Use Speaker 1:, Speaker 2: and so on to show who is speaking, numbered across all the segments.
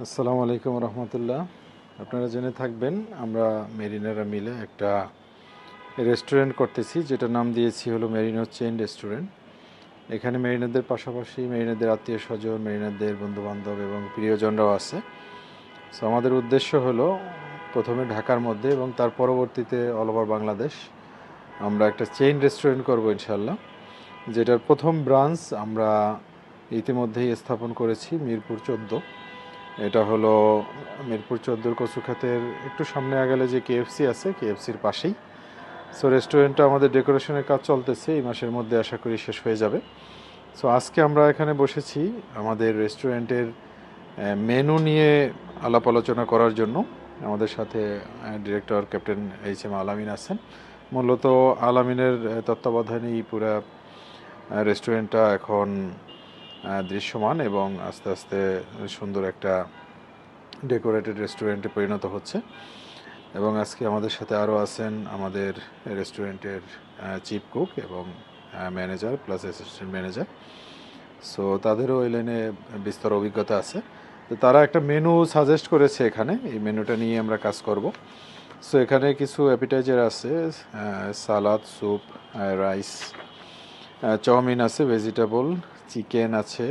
Speaker 1: আসসালামু আলাইকুম রহমতুল্লাহ। আপনারা জেনে থাকবেন আমরা মেরিনারা মিলে একটা রেস্টুরেন্ট করতেছি, যেটা নাম দিয়েছি হলো মেরিনো চেইন রেস্টুরেন্ট। এখানে মেরিনারদের পাশাপাশি মেরিনারদের আত্মীয় স্বজন, মেরিনারদের বন্ধুবান্ধব এবং প্রিয়জনরাও আছে। সো আমাদের উদ্দেশ্য হলো প্রথমে ঢাকার মধ্যে এবং তার পরবর্তীতে অল ওভার বাংলাদেশ আমরা একটা চেইন রেস্টুরেন্ট করব ইনশাল্লাহ, যেটার প্রথম ব্রাঞ্চ আমরা ইতিমধ্যেই স্থাপন করেছি মিরপুর 14। এটা হলো মিরপুর 14 কচুখাতের একটু সামনে আগালে যে কেএফসি আছে, কেএফসির পাশেই। সো রেস্টুরেন্টটা আমাদের ডেকোরেশনের কাজ চলতেছে, এই মাসের মধ্যে আশা করি শেষ হয়ে যাবে। সো আজকে আমরা এখানে বসেছি আমাদের রেস্টুরেন্টের মেনু নিয়ে আলাপ আলোচনা করার জন্য। আমাদের সাথে ডিরেক্টর ক্যাপ্টেন এইচ এম আলামিন আছেন। মূলত আলামিনের তত্ত্বাবধানেই পুরা রেস্টুরেন্টটা এখন দৃশ্যমান এবং আস্তে আস্তে সুন্দর একটা ডেকোরেটেড রেস্টুরেন্টে পরিণত হচ্ছে। এবং আজকে আমাদের সাথে আরও আছেন আমাদের রেস্টুরেন্টের চিফ কুক এবং manager plus assistant manager. So তাদেরও এই লাইনে বিস্তর অভিজ্ঞতা আছে। তো তারা একটা মেনু সাজেস্ট করেছে, এখানে এই মেনুটা নিয়ে আমরা কাজ করব। সো এখানে কিছু অ্যাপিটাইজার আছে, সালাদ, স্যুপ, রাইস, চাউমিন আছে, ভেজিটেবল, চিকেন আছে।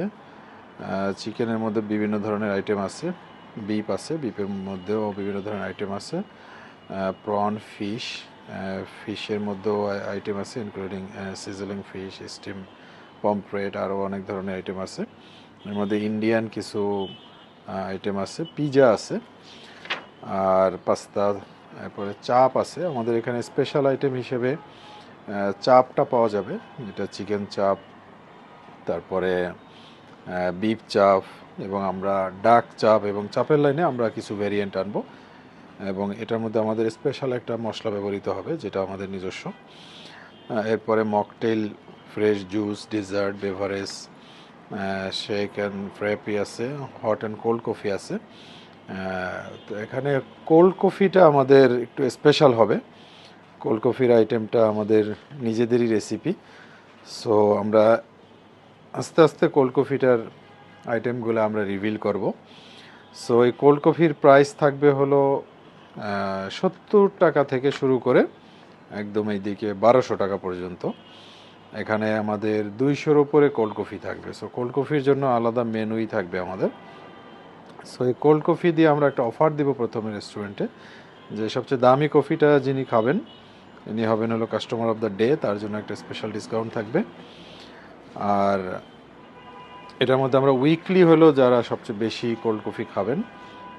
Speaker 1: চিকেনের মধ্যে বিভিন্ন ধরনের আইটেম আছে, বিপ আছে, বিপের মধ্যেও বিভিন্ন ধরনের আইটেম আছে, প্রন, ফিশ, ফিশের মধ্যেও আইটেম আছে including sizzling fish, steam, pomfret, আরও অনেক ধরনের আইটেম আছে। এর মধ্যে ইন্ডিয়ান কিছু আইটেম আছে, পিজা আছে, আর পাস্তা, তারপরে চাপ আছে। আমাদের এখানে স্পেশাল আইটেম হিসেবে চাপটা পাওয়া যাবে, যেটা চিকেন চাপ, তারপরে বিফ চাপ, এবং আমরা ডাক চাপ, এবং চাপের লাইনে আমরা কিছু ভেরিয়েন্ট আনবো। এবং এটার মধ্যে আমাদের স্পেশাল একটা মশলা ব্যবহৃত হবে, যেটা আমাদের নিজস্ব। এরপরে mocktail, fresh juice, dessert, beverage, shake and frappe আছে, হট অ্যান্ড কোল্ড কফি আছে। তো এখানে কোল্ড কফিটা আমাদের একটু স্পেশাল হবে। কোল্ড কফির আইটেমটা আমাদের নিজেদেরই রেসিপি। সো আমরা আস্তে আস্তে কোল্ড কফিটার আইটেমগুলো আমরা রিভিল করব। সো এই কোল্ড কফির প্রাইস থাকবে হলো 70 টাকা থেকে শুরু করে একদম এইদিকে 1200 টাকা পর্যন্ত। এখানে আমাদের 200-র উপরে কোল্ড কফি থাকবে। সো কোল্ড কফির জন্য আলাদা মেনুই থাকবে আমাদের। সো এই কোল্ড কফি দিয়ে আমরা একটা অফার দিব প্রথমে রেস্টুরেন্টে, যে সবচেয়ে দামি কফিটা যিনি খাবেন ইনি হবেন হলো কাস্টমার অফ দ্য ডে, তার জন্য একটা স্পেশাল ডিসকাউন্ট থাকবে। আর এটার মধ্যে আমরা উইকলি হলো যারা সবচেয়ে বেশি কোল্ড কফি খাবেন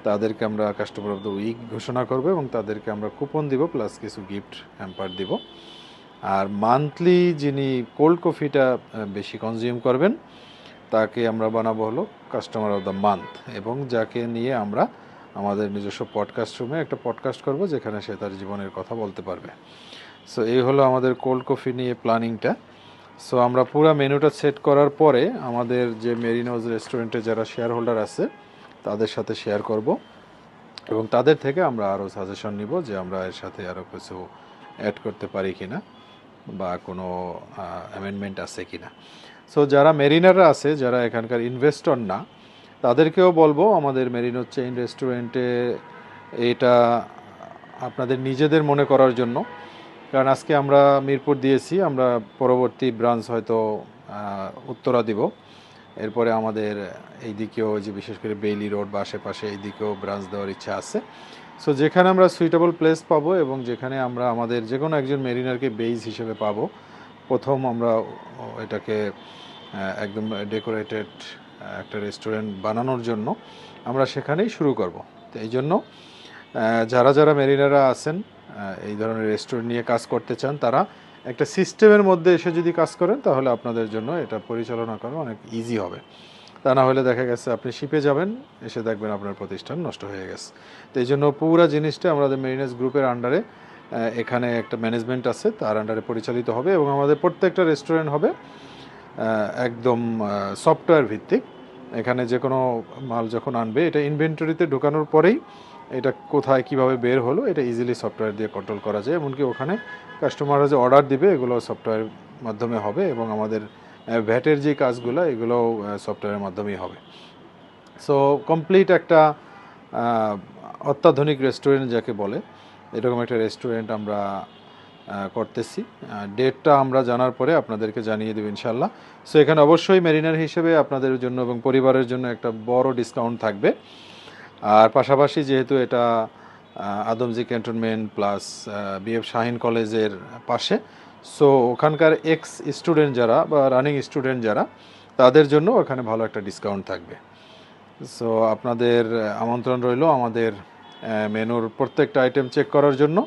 Speaker 1: তাদেরকে আমরা কাস্টমার অফ দ্য উইক ঘোষণা করব, এবং তাদেরকে আমরা কুপন দিব প্লাস কিছু গিফট হ্যাম্পার দিব। আর মান্থলি যিনি কোল্ড কফিটা বেশি কনজিউম করবেন তাকে আমরা বানাবো হলো কাস্টমার অফ দ্য মান্থ, এবং যাকে নিয়ে আমরা আমাদের নিজস্ব পডকাস্ট রুমে একটা পডকাস্ট করব, যেখানে সে তার জীবনের কথা বলতে পারবে। সো এই হলো আমাদের কোল্ড কফি নিয়ে প্ল্যানিংটা। সো আমরা পুরো মেনুটা সেট করার পরে আমাদের যে মেরিনোজ রেস্টুরেন্টে যারা শেয়ার হোল্ডার আছে তাদের সাথে শেয়ার করব, এবং তাদের থেকে আমরা আরও সাজেশন নিব যে আমরা এর সাথে আরও কিছু অ্যাড করতে পারি কিনা বা কোনো অ্যামেন্ডমেন্ট আছে কিনা। সো যারা মেরিনাররা আছে, যারা এখানকার ইনভেস্টর না, তাদেরকেও বলবো আমাদের মেরিনো চেইন রেস্টুরেন্টে এটা আপনাদের নিজেদের মনে করার জন্য। কারণ আজকে আমরা মিরপুর দিয়েছি, আমরা পরবর্তী ব্রাঞ্চ হয়তো উত্তরা দিব। এরপরে আমাদের এই দিকেও, যে বিশেষ করে বেইলি রোড বা আশেপাশে এই দিকেও ব্রাঞ্চ দেওয়ার ইচ্ছা আছে। সো যেখানে আমরা সুইটেবল প্লেস পাবো এবং যেখানে আমরা আমাদের যে কোনো একজন মেরিনারকে বেইজ হিসেবে পাবো, প্রথম আমরা এটাকে একদম ডেকোরেটেড একটা রেস্টুরেন্ট বানানোর জন্য আমরা সেখানেই শুরু করব। তো এই জন্য যারা যারা মেরিনাররা আছেন এই ধরনের রেস্টুরেন্ট নিয়ে কাজ করতে চান, তারা একটা সিস্টেমের মধ্যে এসে যদি কাজ করেন তাহলে আপনাদের জন্য এটা পরিচালনা করা অনেক ইজি হবে। তা না হলে দেখা গেছে আপনি শিপে যাবেন, এসে দেখবেন আপনার প্রতিষ্ঠান নষ্ট হয়ে গেছে। তো এই জন্য পুরো জিনিসটা আমাদের মেরিনাস গ্রুপের আন্ডারে, এখানে একটা ম্যানেজমেন্ট আছে, তার আন্ডারে পরিচালিত হবে, এবং আমাদের প্রত্যেকটা রেস্টুরেন্ট হবে একদম সফটওয়্যার ভিত্তিক। এখানে যে কোনো মাল যখন আনবে, এটা ইনভেন্টরিতে ঢোকানোর পরেই এটা কোথায় কিভাবে বের হলো এটা ইজিলি সফটওয়্যার দিয়ে কন্ট্রোল করা যায়। এমনকি ওখানে কাস্টমাররা যে অর্ডার দিবে এগুলো সফটওয়্যার মাধ্যমে হবে, এবং আমাদের ভ্যাটের যে কাজগুলো এগুলোও সফটওয়্যারের মাধ্যমেই হবে। সো কমপ্লিট একটা অত্যাধুনিক রেস্টুরেন্ট যাকে বলে এরকম একটা রেস্টুরেন্ট আমরা করতেছি। ডেটটা আমরা জানার পরে আপনাদেরকে জানিয়ে দেব ইনশাল্লাহ। সো এখানে অবশ্যই মেরিনার হিসেবে আপনাদের জন্য এবং পরিবারের জন্য একটা বড় ডিসকাউন্ট থাকবে। আর পাশাপাশি যেহেতু এটা Adamjee cantonment plus BF Shaheen কলেজের পাশে, সো ওখানকার এক্স স্টুডেন্ট যারা বা রানিং স্টুডেন্ট যারা, তাদের জন্য ওখানে ভালো একটা ডিসকাউন্ট থাকবে। সো আপনাদের আমন্ত্রণ রইল আমাদের মেনুর প্রত্যেকটা আইটেম চেক করার জন্য।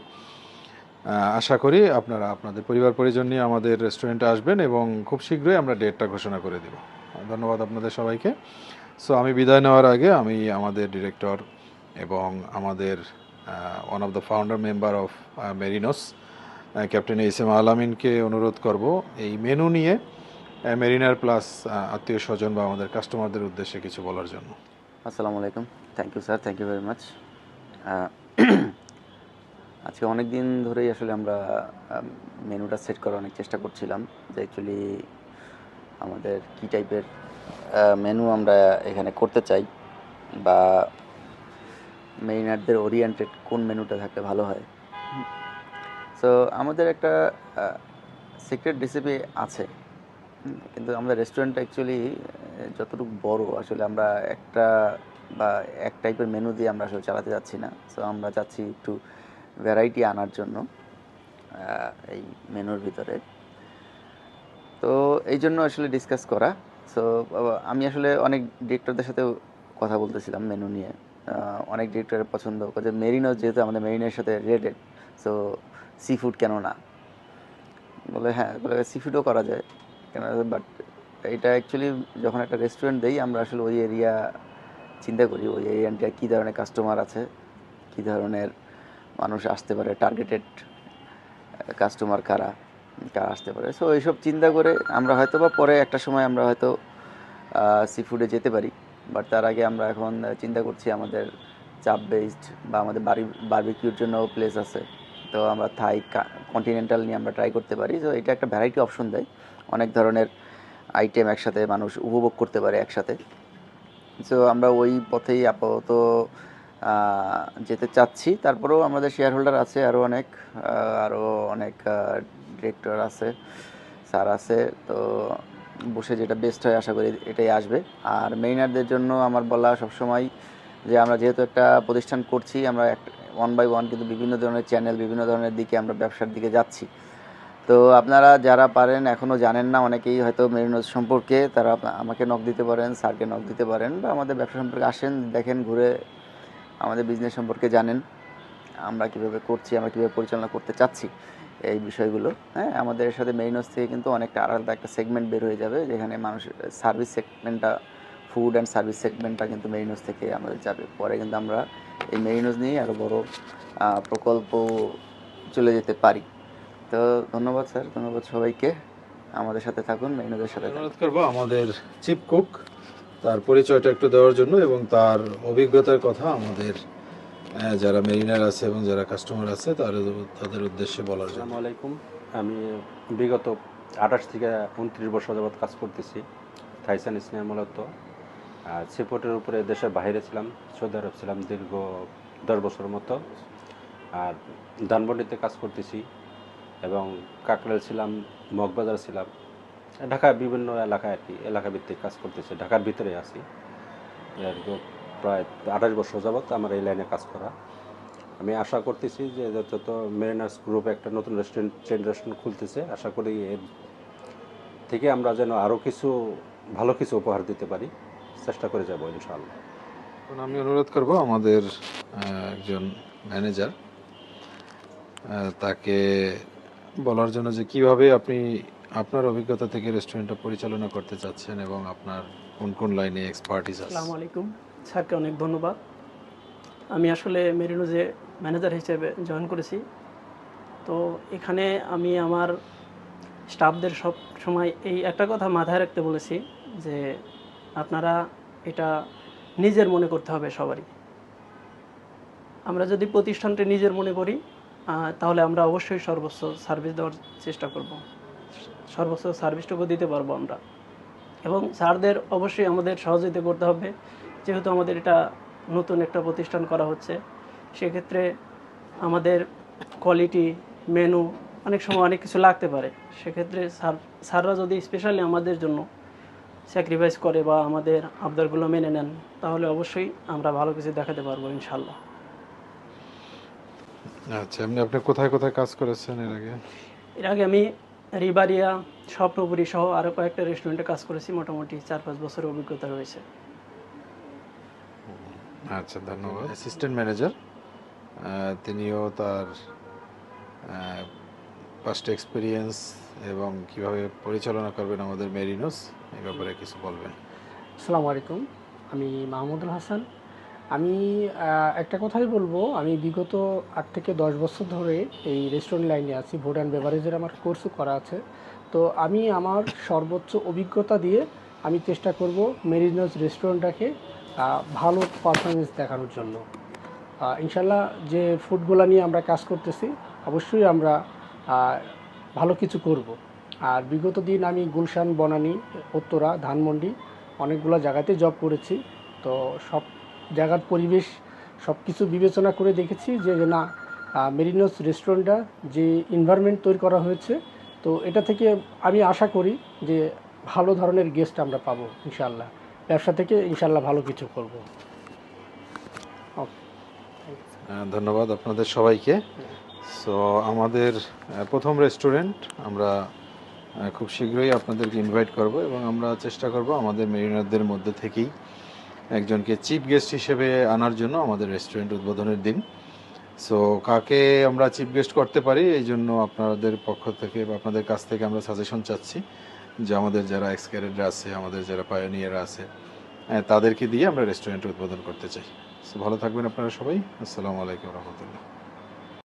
Speaker 1: আশা করি আপনারা আপনাদের পরিবার পরিজন নিয়ে আমাদের রেস্টুরেন্টে আসবেন এবং খুব শীঘ্রই আমরা ডেটটা ঘোষণা করে দেব। ধন্যবাদ আপনাদের সবাইকে। সো আমি বিদায় নেওয়ার আগে আমি আমাদের ডিরেক্টর এবং আমাদের one of the founder member of Marinos captain S M. আলামিনকে অনুরোধ করব এই মেনু নিয়ে মেরিনার প্লাস আত্মীয় স্বজন বা আমাদের কাস্টমারদের উদ্দেশ্যে কিছু বলার জন্য।
Speaker 2: আসসালামু আলাইকুম। Thank you sir, thank you very much. আজকে অনেক দিন ধরেই আসলে আমরা মেনুটা সেট করার অনেক চেষ্টা করছিলাম যে অ্যাকচুয়ালি আমাদের কী টাইপের মেনু আমরা এখানে করতে চাই বা মেরিনারদের ওরিয়েন্টেড কোন মেনুটা থাকলে ভালো হয়। সো আমাদের একটা সিক্রেট রেসিপি আছে, কিন্তু আমরা রেস্টুরেন্টটা অ্যাকচুয়ালি যতটুকু বড় আসলে আমরা একটা বা এক টাইপের মেনু দিয়ে আমরা আসলে চালাতে যাচ্ছি না। সো আমরা চাচ্ছি একটু ভ্যারাইটি আনার জন্য এই মেনুর ভিতরে। তো এই জন্য আসলে ডিসকাস করা। সো আমি আসলে অনেক ডিরেক্টরদের সাথেও কথা বলতেছিলাম মেনু নিয়ে। অনেক ডিরেক্টরের পছন্দ যে মেরিনো, যেহেতু আমাদের মেরিনের সাথে রিলেটেড, সো সি ফুড কেন না, বলে হ্যাঁ, বলে সি ফুডও করা যায় কেন। বাট এটা অ্যাকচুয়ালি যখন একটা রেস্টুরেন্ট দেই আমরা আসলে ওই এরিয়া চিন্তা করি, ওই এরিয়াটা কী ধরনের কাস্টমার আছে, কী ধরনের মানুষ আসতে পারে, টার্গেটেড কাস্টমার কারা কারা আসতে পারে। সো এইসব চিন্তা করে আমরা হয়তো বা পরে একটা সময় আমরা হয়তো সি ফুডে যেতে পারি। বাট তার আগে আমরা এখন চিন্তা করছি আমাদের চাপ বেসড বা আমাদের বারবিকিউর জন্য প্লেস আছে। তো আমরা থাই কন্টিনেন্টাল নিয়ে আমরা ট্রাই করতে পারি। তো এটা একটা ভ্যারাইটি অপশন দেয়, অনেক ধরনের আইটেম একসাথে মানুষ উপভোগ করতে পারে একসাথে। সো আমরা ওই পথেই আপাতত যেতে চাচ্ছি। তারপরেও আমাদের শেয়ার হোল্ডার আছে আরও অনেক ডিরেক্টর আছে, স্যার আছে। তো বসে যেটা বেস্ট হয় আশা করি এটাই আসবে। আর মেরিনারদের জন্য আমার বলা সবসময় যে আমরা যেহেতু একটা প্রতিষ্ঠান করছি, আমরা ওয়ান বাই ওয়ান কিন্তু বিভিন্ন ধরনের চ্যানেল, বিভিন্ন ধরনের দিকে আমরা ব্যবসার দিকে যাচ্ছি। তো আপনারা যারা পারেন, এখনও জানেন না অনেকেই হয়তো মেরিনোস সম্পর্কে, তারা আমাকে নক দিতে পারেন, স্যারকে নক দিতে পারেন, বা আমাদের ব্যবসা সম্পর্কে আসেন, দেখেন, ঘুরে আমাদের বিজনেস সম্পর্কে জানেন, আমরা কীভাবে করছি, আমরা কীভাবে পরিচালনা করতে চাচ্ছি এই বিষয়গুলো। হ্যাঁ, আমাদের সাথে মেরিনোস থেকে কিন্তু অনেকটা আলাদা একটা সেগমেন্ট বের হয়ে যাবে, যেখানে মানুষের সার্ভিস সেগমেন্টটা, ফুড অ্যান্ড সার্ভিস সেগমেন্টটা কিন্তু মেরিনোস থেকে আমাদের যাবে। পরে কিন্তু আমরা এই মেরিনোস নিয়ে আরও বড় প্রকল্প চলে যেতে পারি। তো ধন্যবাদ স্যার, ধন্যবাদ সবাইকে। আমাদের সাথে থাকুন, মেরিনোদের সাথে
Speaker 1: অনুরোধ করবো আমাদের চিফ কুক তার পরিচয়টা একটু দেওয়ার জন্য এবং তার অভিজ্ঞতার কথা আমাদের যারা মেরিনার আছে এবং যারা কাস্টমার আছে তাদের উদ্দেশ্যে বলার জন্য।
Speaker 3: আসসালামু আলাইকুম। আমি বিগত 28 থেকে 29 বছর যাবৎ কাজ করতেছি থাইসান স্নেহ মূলত। সিপোর্টের উপরে দেশের বাইরে ছিলাম, সৌদি আরব ছিলাম দীর্ঘ 10 বছর মতো। আর ধানমন্ডিতে কাজ করতেছি এবং কাকরাইল ছিলাম, মগবাজার ছিলাম, ঢাকার বিভিন্ন এলাকায় আর কি এলাকা ভিত্তিক কাজ করতেছি। ঢাকার ভিতরে আছি প্রায় 28 বছর যাবৎ আমার এই লাইনে কাজ করা। আমি আশা করতেছি যে যত মেরিনার্স গ্রুপ একটা নতুন চেইন রেস্টুরেন্ট খুলতেছে, আশা করি এর থেকে আমরা যেন আরও কিছু ভালো কিছু উপহার দিতে পারি, চেষ্টা করে যাব ইনশাআল্লাহ।
Speaker 1: এখন আমি অনুরোধ করব আমাদের একজন ম্যানেজার তাকে বলার জন্য যে কিভাবে আপনি আপনার অভিজ্ঞতা থেকে রেস্টুরেন্টটা পরিচালনা করতে চাচ্ছেন এবং আপনার কোন কোন লাইনে এক্সপার্টিস আছে।
Speaker 4: আসসালামু আলাইকুম, স্যারকে অনেক ধন্যবাদ। আমি আসলে মেরিনোজে ম্যানেজার হিসেবে জয়েন করেছি। তো এখানে আমি আমার স্টাফদের সব সময় এই একটা কথা মাথায় রাখতে বলেছি যে আপনারা এটা নিজের মনে করতে হবে সবারই। আমরা যদি প্রতিষ্ঠানটি নিজের মনে করি তাহলে আমরা অবশ্যই সর্বোচ্চ সার্ভিস দেওয়ার চেষ্টা করব, সর্বোচ্চ সার্ভিসটুকু দিতে পারবো আমরা। এবং স্যারদের অবশ্যই আমাদের সহযোগিতা করতে হবে যেহেতু আমাদের এটা নতুন একটা প্রতিষ্ঠান করা হচ্ছে, সেক্ষেত্রে আমাদের কোয়ালিটি, মেনু অনেক সময় অনেক কিছু লাগতে পারে। সেক্ষেত্রে স্যাররা যদি স্পেশালি আমাদের জন্য স্যাক্রিফাইস করে বা আমাদের আবদারগুলো মেনে নেন, তাহলে অবশ্যই আমরা ভালো কিছু দেখাতে পারবো ইনশাল্লাহ।
Speaker 1: আচ্ছা, আপনি কোথায় কোথায় কাজ করেছেন এর আগে?
Speaker 4: এর আগে আমি রিবারিয়া, স্বপ্নপুরী সহ আরও কয়েকটা রেস্টুরেন্টে কাজ করেছি। মোটামুটি 4-5 বছরের অভিজ্ঞতা রয়েছে।
Speaker 1: আচ্ছা, ধন্যবাদ। অ্যাসিস্ট্যান্ট ম্যানেজার, তিনিও তার পাস্ট এক্সপিরিয়েন্স এবং কিভাবে পরিচালনা করবেন আমাদের মেরিনোস এই ব্যাপারে কিছু বলবেন।
Speaker 5: আসসালামু আলাইকুম, আমি মাহমুদুল হাসান। আমি একটা কথাই বলবো, আমি বিগত 8 থেকে 10 বছর ধরে এই রেস্টুরেন্ট লাইনে আছি। ফুড অ্যান্ড বেভারেজের আমার কোর্সও করা আছে। তো আমি আমার সর্বোচ্চ অভিজ্ঞতা দিয়ে আমি চেষ্টা করব মেরিনোস রেস্টুরেন্টটাকে ভালো পারফরমেন্স দেখানোর জন্য। ইনশাল্লাহ যে ফুডগুলো নিয়ে আমরা কাজ করতেছি, অবশ্যই আমরা ভালো কিছু করব। আর বিগত দিন আমি গুলশান, বনানী, উত্তরা, ধানমন্ডি অনেকগুলো জায়গাতে জব করেছি। তো সব জায়গার পরিবেশ সব কিছু বিবেচনা করে দেখেছি যে না, মেরিনোস রেস্টুরেন্টটা যে এনভায়রনমেন্ট তৈরি করা হয়েছে, তো এটা থেকে আমি আশা করি যে ভালো ধরনের গেস্ট আমরা পাবো ইনশাল্লাহ। ব্যবসা থেকে ইনশাল্লাহ ভালো কিছু করব। ওকে,
Speaker 1: ধন্যবাদ আপনাদের সবাইকে। সো আমাদের প্রথম রেস্টুরেন্ট আমরা খুব শীঘ্রই আপনাদেরকে ইনভাইট করব এবং আমরা চেষ্টা করব আমাদের মেরিনারদের মধ্যে থেকেই একজনকে চিফ গেস্ট হিসেবে আনার জন্য আমাদের রেস্টুরেন্ট উদ্বোধনের দিন। সো কাকে আমরা চিফ গেস্ট করতে পারি, এই জন্য আপনাদের পক্ষ থেকে বা আপনাদের কাছ থেকে আমরা সাজেশন চাচ্ছি যে আমাদের যারা এক্সক্যারেটরা আছে, আমাদের যারা পায়োনিয়ার আছে, তাদেরকে দিয়ে আমরা রেস্টুরেন্ট উদ্বোধন করতে চাই। সো ভালো থাকবেন আপনারা সবাই। আসসালামু আলাইকুম রহমতুল্লাহ।